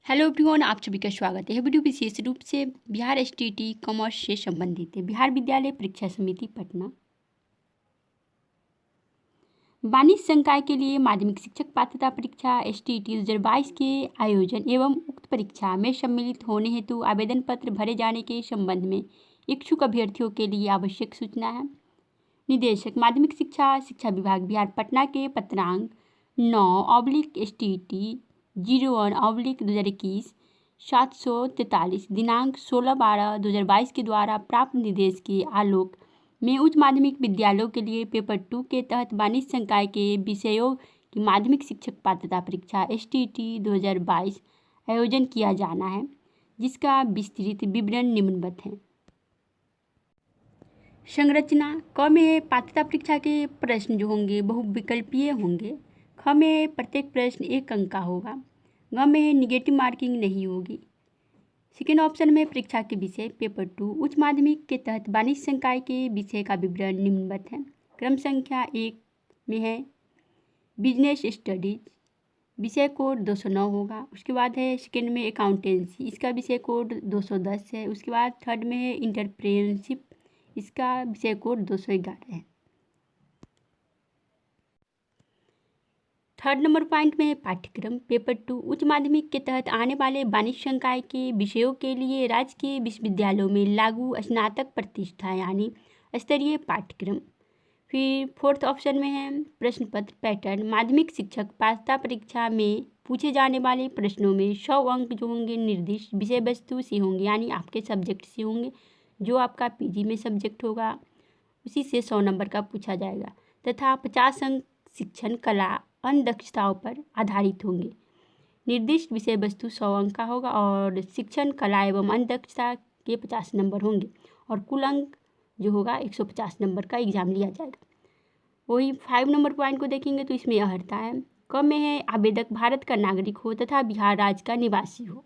Hello everyone, आप सभी का स्वागत है। यह वीडियो विशेष रूप से बिहार एसटीईटी कॉमर्स से संबंधित है। बिहार विद्यालय परीक्षा समिति पटना वाणिज्य संकाय के लिए माध्यमिक शिक्षक पात्रता परीक्षा एसटीईटी 2022 के आयोजन एवं उक्त परीक्षा में सम्मिलित होने हेतु आवेदन पत्र भरे जाने के संबंध में इच्छुक अभ्यर्थियों के लिए आवश्यक सूचना है। निदेशक माध्यमिक शिक्षा विभाग बिहार पटना के पत्रांक 9/STT 01/2021 743 दिनांक 16/12/2022 के द्वारा प्राप्त निर्देश के आलोक में उच्च माध्यमिक विद्यालयों के लिए पेपर 2 के तहत वाणिज्य संकाय के विषयों की माध्यमिक शिक्षक पात्रता परीक्षा STT 2022 आयोजन किया जाना है, जिसका विस्तृत विवरण निम्नवत है। संरचना: क में पात्रता परीक्षा के प्रश्न जो होंगे बहुविकल्पीय होंगे। ख में प्रत्येक प्रश्न 1 अंक का होगा। ग में निगेटिव मार्किंग नहीं होगी। सेकेंड ऑप्शन में परीक्षा के विषय पेपर 2 उच्च माध्यमिक के तहत वाणिज्य संकाय के विषय का विवरण निम्नवत है। क्रम संख्या 1 में है बिजनेस स्टडीज, विषय कोड 209 होगा। उसके बाद है सेकेंड में अकाउंटेंसी, इसका विषय कोड 210 है। उसके बाद थर्ड में है इंटरप्रेन्योरशिप, इसका विषय कोड 211 है। थर्ड नंबर पॉइंट में है पाठ्यक्रम पेपर 2 उच्च माध्यमिक के तहत आने वाले वाणिज्य संकाय के विषयों के लिए राज्य के विश्वविद्यालयों में लागू स्नातक प्रतिष्ठा यानी स्तरीय पाठ्यक्रम। फिर फोर्थ ऑप्शन में है प्रश्न पत्र पैटर्न, माध्यमिक शिक्षक पात्रता परीक्षा में पूछे जाने वाले प्रश्नों में 100 अंक जो होंगे निर्दिष्ट विषय वस्तु से होंगे, यानी आपके सब्जेक्ट से होंगे। जो आपका पीजी में सब्जेक्ट होगा उसी से 100 नंबर का पूछा जाएगा, तथा 50 अंक शिक्षण कला अन्य दक्षताओं पर आधारित होंगे। निर्दिष्ट विषय वस्तु 100 अंक का होगा और शिक्षण कला एवं अन्य दक्षता के 50 नंबर होंगे और कुल अंक जो होगा 150 नंबर का एग्जाम लिया जाएगा। वही 5 नंबर पॉइंट को देखेंगे तो इसमें अर्हता है। क में है आवेदक भारत का नागरिक हो तथा बिहार राज्य का निवासी हो।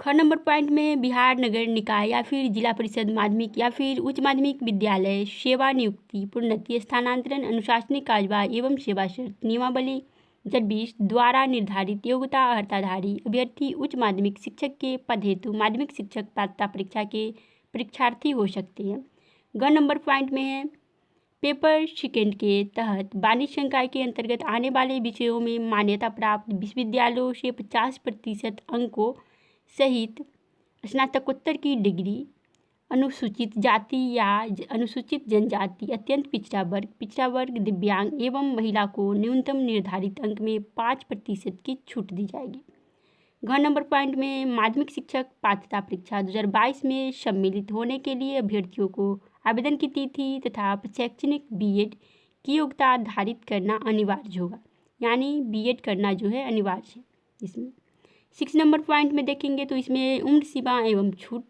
ख नंबर पॉइंट में बिहार नगर निकाय या फिर जिला परिषद माध्यमिक या फिर उच्च माध्यमिक विद्यालय सेवा नियुक्ति प्रोन्नति स्थानांतरण अनुशासनिक कार्यवाही एवं सेवा शर्त नियमावली 2020 द्वारा निर्धारित योग्यता अर्हताधारी अभ्यर्थी उच्च माध्यमिक शिक्षक के पद हेतु माध्यमिक शिक्षक पात्रता परीक्षा के परीक्षार्थी हो सकते हैं। ग नंबर पॉइंट में है पेपर सेकेंड के तहत वाणिज्य संकाय के अंतर्गत आने वाले विषयों में मान्यता प्राप्त विश्वविद्यालयों से 50% अंकों सहित स्नातकोत्तर की डिग्री, अनुसूचित जाति या अनुसूचित जनजाति, अत्यंत पिछड़ा वर्ग, दिव्यांग एवं महिला को न्यूनतम निर्धारित अंक में 5% की छूट दी जाएगी। घ नंबर पॉइंट में माध्यमिक शिक्षक पात्रता परीक्षा 2022 में सम्मिलित होने के लिए अभ्यर्थियों को आवेदन की तिथि तथा शैक्षणिक बीएड की योग्यता आधारित करना अनिवार्य होगा, यानी बीएड करना जो है अनिवार्य है। इसमें 6 नंबर पॉइंट में देखेंगे तो इसमें उम्र सीमा एवं छूट।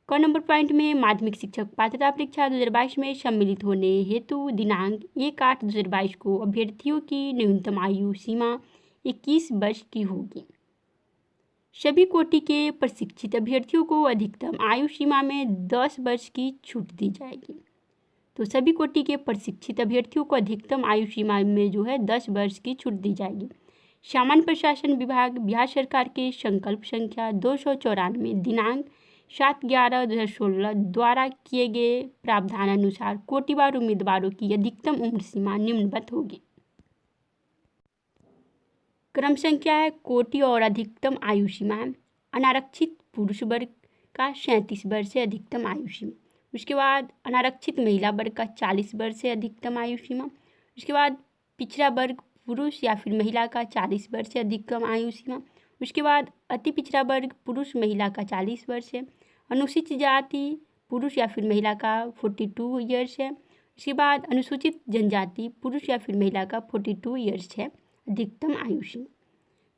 क नंबर पॉइंट में माध्यमिक शिक्षक पात्रता परीक्षा 2022 में सम्मिलित होने हेतु दिनांक 1/8/2022 को अभ्यर्थियों की न्यूनतम आयु सीमा 21 वर्ष की होगी। सभी कोटि के प्रशिक्षित अभ्यर्थियों को अधिकतम आयु सीमा में 10 वर्ष की छूट दी जाएगी। तो सभी कोटि के प्रशिक्षित अभ्यर्थियों को अधिकतम आयु सीमा में जो है 10 वर्ष की छूट दी जाएगी। सामान्य प्रशासन विभाग बिहार सरकार के संकल्प संख्या 294 दिनांक 7/11/2016 द्वारा किए गए प्रावधान अनुसार कोटिवार उम्मीदवारों की अधिकतम उम्र सीमा निम्नवत होगी। क्रम संख्या है कोटि और अधिकतम आयु सीमा है। अनारक्षित पुरुष वर्ग का 37 वर्ष से अधिकतम आयु सीमा। उसके बाद अनारक्षित महिला वर्ग का 40 वर्ष से अधिकतम आयु सीमा। उसके बाद पिछड़ा वर्ग पुरुष या फिर महिला का 40 वर्ष से अधिकतम आयु सीमा। उसके बाद अति पिछड़ा वर्ग पुरुष महिला का 40 वर्ष है। अनुसूचित जाति पुरुष या फिर महिला का 42 ईयर्स है। उसके बाद अनुसूचित जनजाति पुरुष या फिर महिला का 42 ईयर्स है अधिकतम आयु सीमा।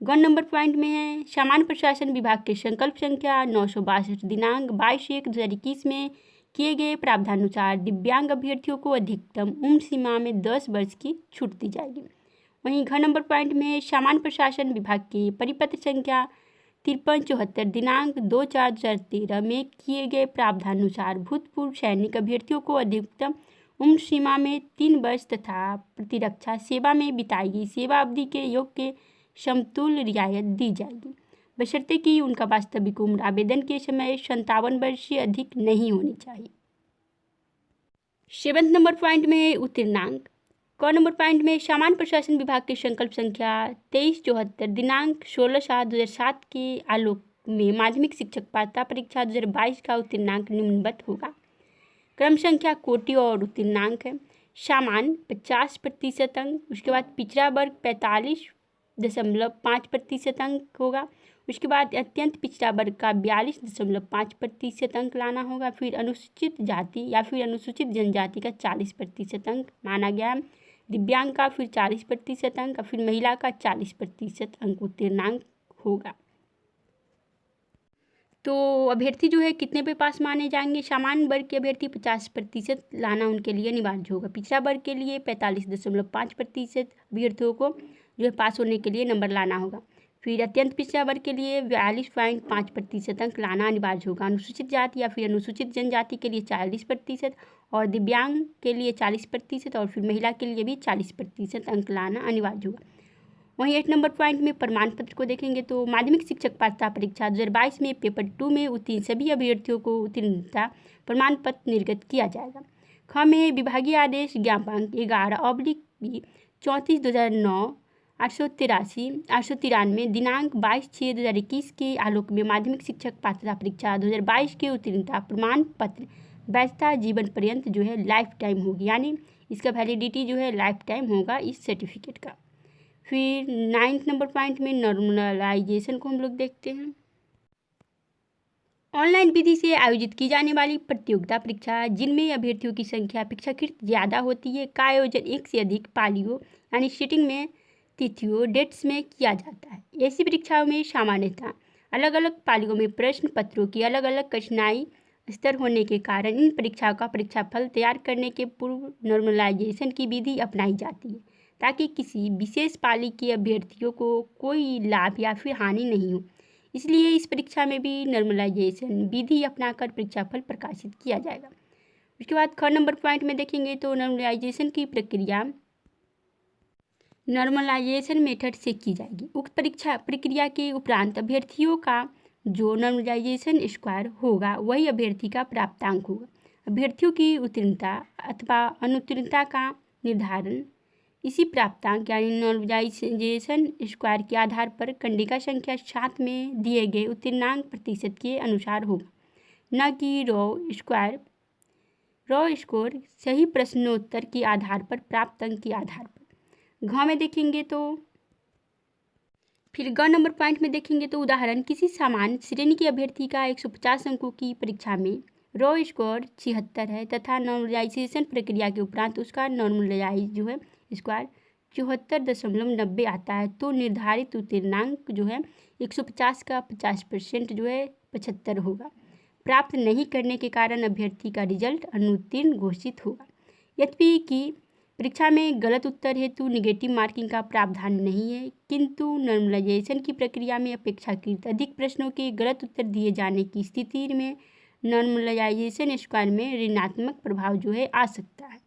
ग नंबर पॉइंट में है सामान्य प्रशासन विभाग के संकल्प संख्या 962 दिनांक 22/1/2021 में किए गए प्रावधानानुसार दिव्यांग अभ्यर्थियों को अधिकतम उम्र सीमा में 10 वर्ष की छूट दी जाएगी। वहीं घ नंबर पॉइंट में सामान्य प्रशासन विभाग के परिपत्र संख्या 5374 दिनांक 2/4/2013 में किए गए प्रावधानानुसार भूतपूर्व सैनिक अभ्यर्थियों को अधिकतम उम्र सीमा में 3 वर्ष तथा प्रतिरक्षा सेवा में बिताई गई सेवा अवधि के योग के समतुल्य रियायत दी जाएगी, बशर्ते कि उनका वास्तविक उम्र आवेदन के समय 57 वर्ष से अधिक नहीं होनी चाहिए। 7 नंबर पॉइंट में उत्तीर्णांक। क नंबर पॉइंट में सामान्य प्रशासन विभाग की संकल्प संख्या 2374 दिनांक 16/7/2007 के आलोक में माध्यमिक शिक्षक पात्रता परीक्षा 2022 का उत्तीर्णांक निम्नवत होगा। क्रम संख्या कोटि और उत्तीर्णांक है। सामान्य 50% अंक, उसके बाद पिछड़ा वर्ग 45.5% अंक होगा, उसके बाद अत्यंत पिछड़ा वर्ग का 42.5% अंक लाना होगा। फिर अनुसूचित जाति या फिर अनुसूचित जनजाति का 40% अंक माना गया है। दिव्यांग का फिर 40% अंक, फिर महिला का 40% अंक उत्तीर्णांक होगा। तो अभ्यर्थी जो है कितने पे पास माने जाएंगे? सामान्य वर्ग के अभ्यर्थी 50% लाना उनके लिए अनिवार्य होगा। पिछड़ा वर्ग के लिए 45.5% अभ्यर्थियों को जो है पास होने के लिए नंबर लाना होगा। फिर अत्यंत पिछड़ा वर्ग के लिए 42.5% अंक लाना अनिवार्य होगा। अनुसूचित जाति या फिर अनुसूचित जनजाति के लिए 40% और दिव्यांग के लिए 40% और फिर महिला के लिए भी 40% अंक लाना अनिवार्य होगा। वहीं 8 नंबर पॉइंट में प्रमाण पत्र को देखेंगे तो माध्यमिक शिक्षक पात्रता परीक्षा 2022 में पेपर 2 में उत्तीर्ण सभी अभ्यर्थियों को उत्तीर्णता प्रमाण पत्र निर्गत किया जाएगा। ख में विभागीय आदेश ज्ञापक 11/34/2009 893 दिनांक 22/6/2021 के आलोक में माध्यमिक शिक्षक पात्रता परीक्षा 2022 के उत्तीर्णता प्रमाण पत्र वैधता जीवन पर्यंत जो है लाइफ टाइम होगी, यानी इसका वैलिडिटी जो है लाइफ टाइम होगा इस सर्टिफिकेट का। फिर 9 नंबर पॉइंट में नॉर्मलाइजेशन को हम लोग देखते हैं। ऑनलाइन विधि से आयोजित की जाने वाली प्रतियोगिता परीक्षा जिनमें अभ्यर्थियों की संख्या अपेक्षाकृत ज़्यादा होती है का आयोजन एक से अधिक पालियों यानी सीटिंग में तिथियों डेट्स में किया जाता है। ऐसी परीक्षाओं में सामान्यतः अलग अलग पालियों में प्रश्न पत्रों की अलग अलग कठिनाई स्तर होने के कारण इन परीक्षाओं का परीक्षाफल तैयार करने के पूर्व नॉर्मलाइजेशन की विधि अपनाई जाती है ताकि किसी विशेष पाली के अभ्यर्थियों को कोई लाभ या फिर हानि नहीं हो। इसलिए इस परीक्षा में भी नॉर्मलाइजेशन विधि अपनाकर परीक्षाफल प्रकाशित किया जाएगा। उसके बाद ख नंबर पॉइंट में देखेंगे तो नॉर्मलाइजेशन की प्रक्रिया नॉर्मलाइजेशन मेथड से की जाएगी। उक्त परीक्षा प्रक्रिया के उपरांत अभ्यर्थियों का जो नॉर्मलाइजेशन स्कोर होगा वही अभ्यर्थी का प्राप्तांक होगा। अभ्यर्थियों की उत्तीर्णता अथवा अनुत्तीर्णता का निर्धारण इसी प्राप्तांक यानी नॉर्मलाइजेशन स्कोर के आधार पर कंडिका संख्या 7 में दिए गए उत्तीर्णांक प्रतिशत के अनुसार होगा, न कि रॉ स्कोर सही प्रश्नोत्तर के आधार पर प्राप्त अंक के आधार पर। घ में देखेंगे तो फिर ग नंबर पॉइंट में देखेंगे तो उदाहरण किसी सामान्य श्रेणी के अभ्यर्थी का 150 अंकों की परीक्षा में रॉ स्कोर 76 है तथा नॉर्मलाइजेशन प्रक्रिया के उपरांत उसका नॉर्मलाइज जो है स्कोर 74.90 आता है, तो निर्धारित उत्तीर्णांक जो है 150 का 50% जो है 75 होगा। प्राप्त नहीं करने के कारण अभ्यर्थी का रिजल्ट अनुत्तीर्ण घोषित होगा। यद्यपि कि परीक्षा में गलत उत्तर हेतु निगेटिव मार्किंग का प्रावधान नहीं है, किंतु नॉर्मलाइजेशन की प्रक्रिया में अपेक्षाकृत अधिक प्रश्नों के गलत उत्तर दिए जाने की स्थिति में नॉर्मलाइजेशन स्कोर में ऋणात्मक प्रभाव जो है आ सकता है।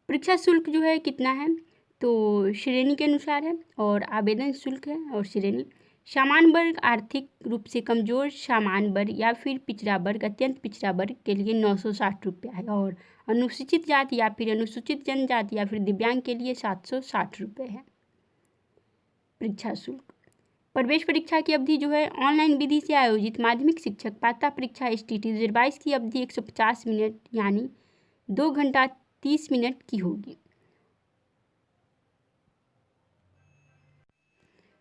परीक्षा शुल्क जो है कितना है तो श्रेणी के अनुसार है और आवेदन शुल्क है और श्रेणी सामान्य वर्ग आर्थिक रूप से कमजोर सामान्य वर्ग या फिर पिछड़ा वर्ग अत्यंत पिछड़ा वर्ग के लिए 960 रुपया है और अनुसूचित जाति या फिर अनुसूचित जनजाति या फिर दिव्यांग के लिए 760 रुपये है परीक्षा शुल्क। प्रवेश परीक्षा की अवधि जो है ऑनलाइन विधि से आयोजित माध्यमिक शिक्षक पात्रता परीक्षा STT 2022 की अवधि 150 मिनट यानी 2 घंटा 30 मिनट की होगी।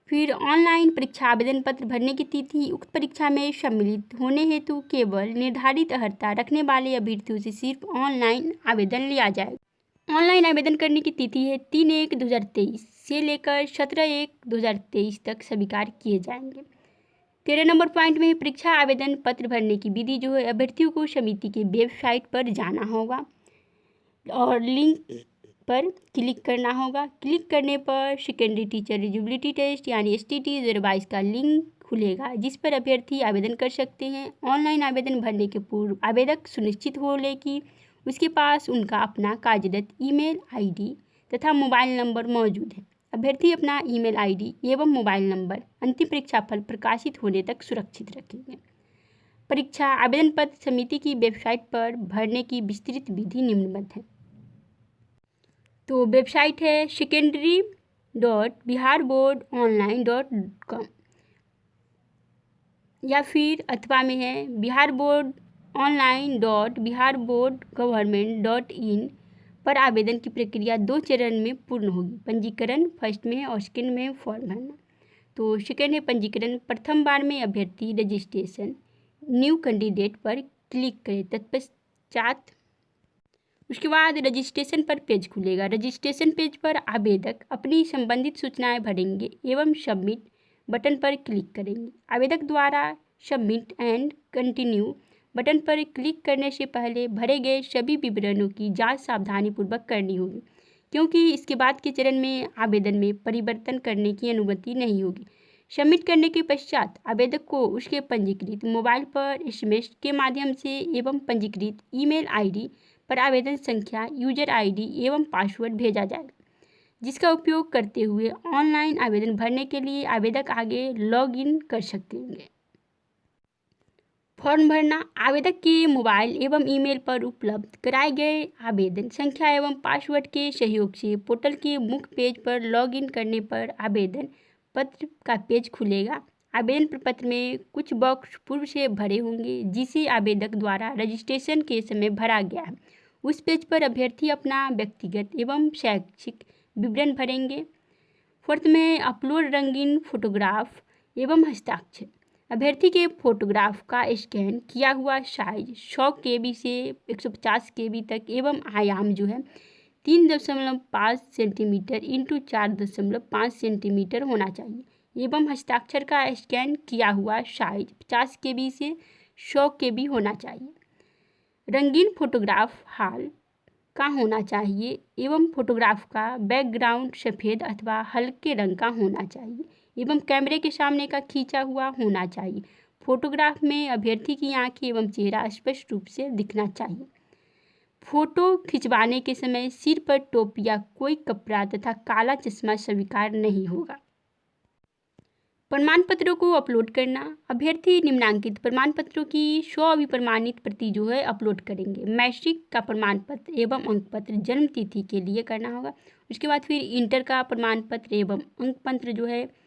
फिर ऑनलाइन परीक्षा आवेदन पत्र भरने की तिथि उक्त परीक्षा में सम्मिलित होने हेतु केवल निर्धारित अर्हता रखने वाले अभ्यर्थियों से सिर्फ ऑनलाइन आवेदन लिया जाएगा। ऑनलाइन आवेदन करने की तिथि है 3/1/2023 से लेकर 17/1/2023 तक स्वीकार किए जाएंगे। 13 नंबर पॉइंट में परीक्षा आवेदन पत्र भरने की विधि जो है अभ्यर्थियों को समिति के वेबसाइट पर जाना होगा और लिंक पर क्लिक करना होगा। क्लिक करने पर सेकेंडरी टीचर एलिजिबिलिटी टेस्ट यानी STT 2022 का लिंक खुलेगा जिस पर अभ्यर्थी आवेदन कर सकते हैं। ऑनलाइन आवेदन भरने के पूर्व आवेदक सुनिश्चित हो ले कि उसके पास उनका अपना कार्यरत ईमेल ID तथा मोबाइल नंबर मौजूद है। अभ्यर्थी अपना ईमेल आईडी एवं मोबाइल नंबर अंतिम परीक्षा फल प्रकाशित होने तक सुरक्षित रखेंगे। परीक्षा आवेदन पत्र समिति की वेबसाइट पर भरने की विस्तृत विधि निम्नवत है। तो वेबसाइट है secondary.biharboardonline.com या फिर अथवा में है biharboardonline.biharboardgovernment.in पर आवेदन की प्रक्रिया 2 चरण में पूर्ण होगी। पंजीकरण फर्स्ट में है और सेकेंड में फॉर्म भरना। तो सेकेंड है पंजीकरण। प्रथम बार में अभ्यर्थी रजिस्ट्रेशन न्यू कैंडिडेट पर क्लिक करें। तत्पश्चात उसके बाद रजिस्ट्रेशन पर पेज खुलेगा। रजिस्ट्रेशन पेज पर आवेदक अपनी संबंधित सूचनाएं भरेंगे एवं सबमिट बटन पर क्लिक करेंगे। आवेदक द्वारा सबमिट एंड कंटिन्यू बटन पर क्लिक करने से पहले भरे गए सभी विवरणों की जांच सावधानीपूर्वक करनी होगी, क्योंकि इसके बाद के चरण में आवेदन में परिवर्तन करने की अनुमति नहीं होगी। सबमिट करने के पश्चात आवेदक को उसके पंजीकृत मोबाइल पर SMS के माध्यम से एवं पंजीकृत ईमेल आईडी पर आवेदन संख्या, यूजर आईडी एवं पासवर्ड भेजा जाएगा, जिसका उपयोग करते हुए ऑनलाइन आवेदन भरने के लिए आवेदक आगे लॉग इन कर सकेंगे। फॉर्म भरना। आवेदक के मोबाइल एवं ईमेल पर उपलब्ध कराए गए आवेदन संख्या एवं पासवर्ड के सहयोग से पोर्टल के मुख्य पेज पर लॉग इन करने पर आवेदन पत्र का पेज खुलेगा। आवेदन प्रपत्र में कुछ बॉक्स पूर्व से भरे होंगे, जिसे आवेदक द्वारा रजिस्ट्रेशन के समय भरा गया है। उस पेज पर अभ्यर्थी अपना व्यक्तिगत एवं शैक्षिक विवरण भरेंगे। फोर्थ में अपलोड रंगीन फोटोग्राफ एवं हस्ताक्षर। अभ्यर्थी के फोटोग्राफ का स्कैन किया हुआ साइज 100 KB से 150 KB तक एवं आयाम जो है 3.5 सेंटीमीटर इंटू 4.5 सेंटीमीटर होना चाहिए एवं हस्ताक्षर का स्कैन किया हुआ साइज 50 KB से 100 KB होना चाहिए। रंगीन फोटोग्राफ हाल का होना चाहिए एवं फोटोग्राफ का बैकग्राउंड सफ़ेद अथवा हल्के रंग का होना चाहिए एवं कैमरे के सामने का खींचा हुआ होना चाहिए। फोटोग्राफ में अभ्यर्थी की आंखें एवं चेहरा स्पष्ट रूप से दिखना चाहिए। फोटो खिंचवाने के समय सिर पर टोपी या कोई कपड़ा तथा काला चश्मा स्वीकार नहीं होगा। प्रमाण पत्रों को अपलोड करना। अभ्यर्थी निम्नांकित प्रमाण पत्रों की 100 अभिप्रमाणित प्रति जो है अपलोड करेंगे। मैट्रिक का प्रमाण पत्र एवं अंक पत्र जन्म तिथि के लिए करना होगा। उसके बाद फिर इंटर का प्रमाण पत्र एवं अंक पत्र जो है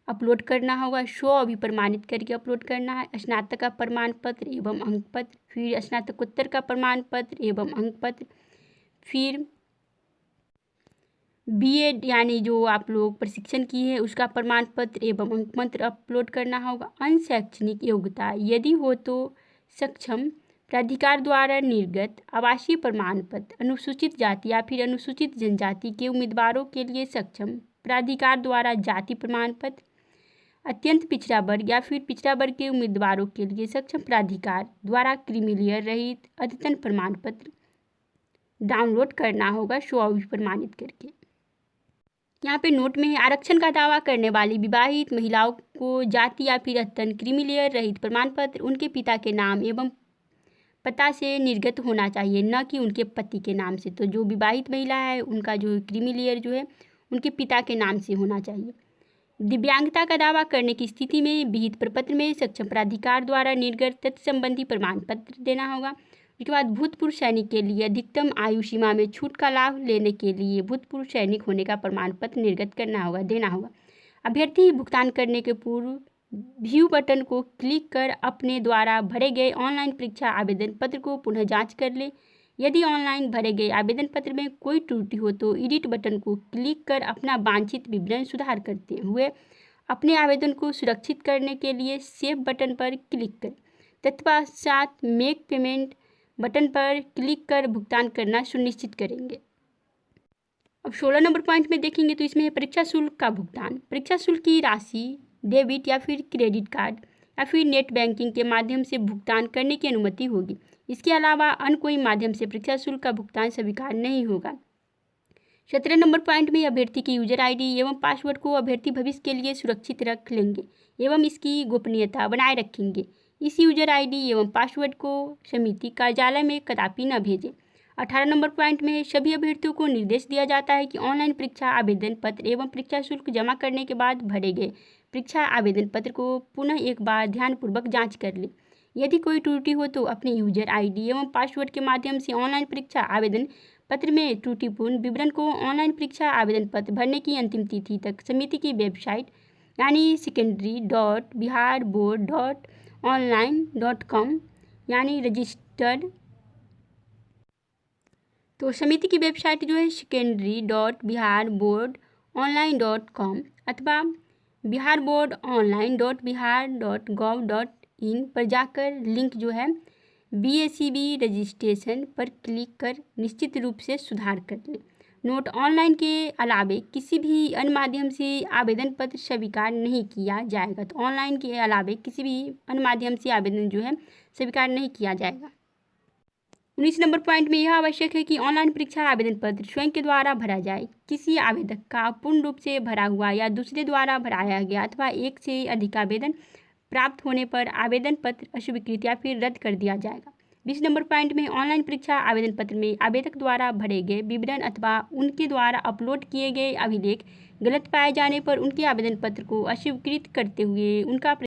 अपलोड करना होगा। 100 अभिप्रमाणित करके अपलोड करना है। स्नातक का प्रमाण पत्र एवं अंक पत्र, फिर स्नातकोत्तर का प्रमाण पत्र एवं अंक पत्र, फिर BEd यानी जो आप लोग प्रशिक्षण की है उसका प्रमाण पत्र एवं अंक पत्र अपलोड करना होगा। अन्य शैक्षणिक योग्यता यदि हो तो सक्षम प्राधिकार द्वारा निर्गत आवासीय प्रमाण पत्र। अनुसूचित जाति या फिर अनुसूचित जनजाति के उम्मीदवारों के लिए सक्षम प्राधिकार द्वारा जाति प्रमाण पत्र। अत्यंत पिछड़ा वर्ग या फिर पिछड़ा वर्ग के उम्मीदवारों के लिए सक्षम प्राधिकार द्वारा क्रीमी लेयर रहित अद्यतन प्रमाण पत्र डाउनलोड करना होगा 100 अभिप्रमाणित करके। यहाँ पे नोट में है, आरक्षण का दावा करने वाली विवाहित महिलाओं को जाति या फिर अद्यतन क्रीमी लेयर रहित प्रमाण पत्र उनके पिता के नाम एवं पता से निर्गत होना चाहिए, न कि उनके पति के नाम से। तो जो विवाहित महिला है उनका जो क्रीमी लेयर जो है उनके पिता के नाम से होना चाहिए। दिव्यांगता का दावा करने की स्थिति में विहित प्रपत्र में सक्षम प्राधिकार द्वारा निर्गत तथ्य संबंधी प्रमाण पत्र देना होगा। उसके बाद भूतपूर्व सैनिक के लिए अधिकतम आयु सीमा में छूट का लाभ लेने के लिए भूतपूर्व सैनिक होने का प्रमाण पत्र निर्गत करना होगा, देना होगा। अभ्यर्थी भुगतान करने के पूर्व व्यू बटन को क्लिक कर अपने द्वारा भरे गए ऑनलाइन परीक्षा आवेदन पत्र को पुनः जांच कर ले। यदि ऑनलाइन भरे गए आवेदन पत्र में कोई त्रुटि हो तो एडिट बटन को क्लिक कर अपना वांछित विवरण सुधार करते हुए अपने आवेदन को सुरक्षित करने के लिए सेव बटन पर क्लिक करें। तत्पश्चात मेक पेमेंट बटन पर क्लिक कर भुगतान करना सुनिश्चित करेंगे। अब 16 नंबर पॉइंट में देखेंगे तो इसमें है परीक्षा शुल्क का भुगतान। परीक्षा शुल्क की राशि डेबिट या फिर क्रेडिट कार्ड या फिर नेट बैंकिंग के माध्यम से भुगतान करने की अनुमति होगी। इसके अलावा अन्य कोई माध्यम से परीक्षा शुल्क का भुगतान स्वीकार नहीं होगा। 17 नंबर पॉइंट में अभ्यर्थी की यूजर आईडी एवं पासवर्ड को अभ्यर्थी भविष्य के लिए सुरक्षित रख लेंगे एवं इसकी गोपनीयता बनाए रखेंगे। इस यूजर आईडी एवं पासवर्ड को समिति कार्यालय में कदापि न भेजें। 18 नंबर पॉइंट में सभी अभ्यर्थियों को निर्देश दिया जाता है कि ऑनलाइन परीक्षा आवेदन पत्र एवं परीक्षा शुल्क जमा करने के बाद भरे गए परीक्षा आवेदन पत्र को पुनः एक बार ध्यानपूर्वक जांच कर ले। यदि कोई त्रुटि हो तो अपने यूजर आईडी एवं पासवर्ड के माध्यम से ऑनलाइन परीक्षा आवेदन पत्र में त्रुटिपूर्ण विवरण को ऑनलाइन परीक्षा आवेदन पत्र भरने की अंतिम तिथि तक समिति की वेबसाइट यानी secondary.biharboard.online.com यानी रजिस्टर्ड, तो समिति की वेबसाइट जो है secondary.biharboard.online.com अथवा biharboard.online.bihar.gov.in पर जाकर लिंक जो है BACB रजिस्ट्रेशन पर क्लिक कर निश्चित रूप से सुधार कर लें। नोट, ऑनलाइन के अलावे किसी भी अन्य माध्यम से आवेदन पत्र स्वीकार नहीं किया जाएगा। तो ऑनलाइन के अलावे किसी भी अन्य माध्यम से आवेदन जो है स्वीकार नहीं किया जाएगा। 19 नंबर पॉइंट में यह आवश्यक है कि ऑनलाइन परीक्षा आवेदन पत्र स्वयं के द्वारा भरा जाए। किसी आवेदक का पूर्ण रूप से भरा हुआ या दूसरे द्वारा भराया गया अथवा एक से अधिक आवेदन प्राप्त होने पर आवेदन पत्र अस्वीकृत या फिर रद्द कर दिया जाएगा। 20 नंबर पॉइंट में ऑनलाइन परीक्षा आवेदन पत्र में आवेदक द्वारा भरे गए विवरण अथवा उनके द्वारा अपलोड किए गए अभिलेख गलत पाए जाने पर उनके आवेदन पत्र को अस्वीकृत करते हुए उनका